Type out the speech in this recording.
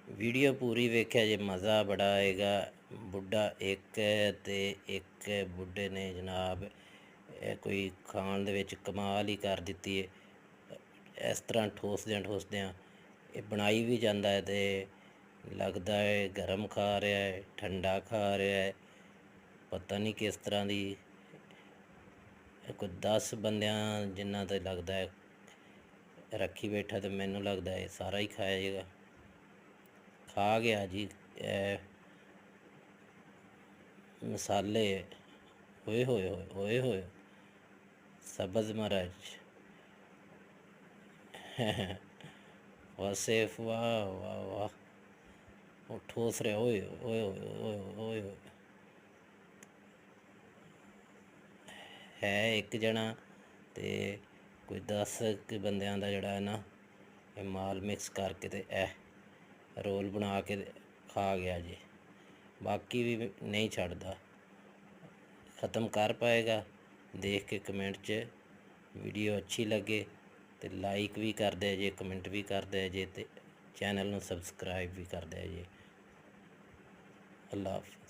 Video ਪੂਰੀ ਵੇਖਿਆ ਜੇ ਮਜ਼ਾ ਬੜਾ ਆਏਗਾ। ਬੁੱਢਾ ਇੱਕ ਤੇ ਇੱਕ ਬੁੱਢੇ ਨੇ ਜਨਾਬ ਇਹ ਕੋਈ ਖਾਣ ਦੇ ਵਿੱਚ ਕਮਾਲ ਹੀ ਕਰ ਦਿੱਤੀ ਹੈ। ਇਸ ਤਰ੍ਹਾਂ ਠੋਸਦਿਆਂ ਇਹ ਬਣਾਈ ਵੀ ਜਾਂਦਾ ਹੈ ਅਤੇ ਲੱਗਦਾ ਹੈ ਗਰਮ ਖਾ ਰਿਹਾ ਹੈ, ਠੰਡਾ ਖਾ ਰਿਹਾ ਹੈ, ਪਤਾ ਨਹੀਂ ਕਿਸ ਤਰ੍ਹਾਂ ਦੀ। ਕੋਈ 10 ਬੰਦਿਆਂ ਜਿੰਨਾ ਤਾਂ ਲੱਗਦਾ ਹੈ ਰੱਖੀ ਬੈਠਾ, ਅਤੇ ਮੈਨੂੰ ਲੱਗਦਾ ਹੈ ਸਾਰਾ ਹੀ ਖਾਇਆ ਜਾਏਗਾ। ਖਾ ਗਿਆ ਜੀ। ਮਸਾਲੇ ਹੋਏ ਹੋਏ ਹੋਏ ਹੋਏ ਹੋਏ ਸਬਜ਼ ਮਿਰਚ ਵਾਸੇਫ ਵਾਹ ਵਾਹ ਵਾਹ, ਉਹ ਠੋਸ ਰਿਹਾ ਓਏ ਓਏ ਓਏ ਓਏ ਓਏ। ਹੈ ਇੱਕ ਜਣਾ ਅਤੇ ਕੋਈ 10 ਕੁ ਬੰਦਿਆਂ ਦਾ ਜਿਹੜਾ ਹੈ ਨਾ ਇਹ ਮਾਲ ਮਿਕਸ ਕਰਕੇ ਅਤੇ ਇਹ ਰੋਲ ਬਣਾ ਕੇ ਖਾ ਗਿਆ ਜੀ। ਬਾਕੀ ਵੀ ਨਹੀਂ ਛੱਡਦਾ। ख़त्म कर पाएगा। देख के कमेंट च वीडियो अच्छी लगे तो लाइक भी कर दे जे, कमेंट भी कर दे जे, तो चैनल में सबसक्राइब भी कर दे जे। अल्लाह हाफिज़।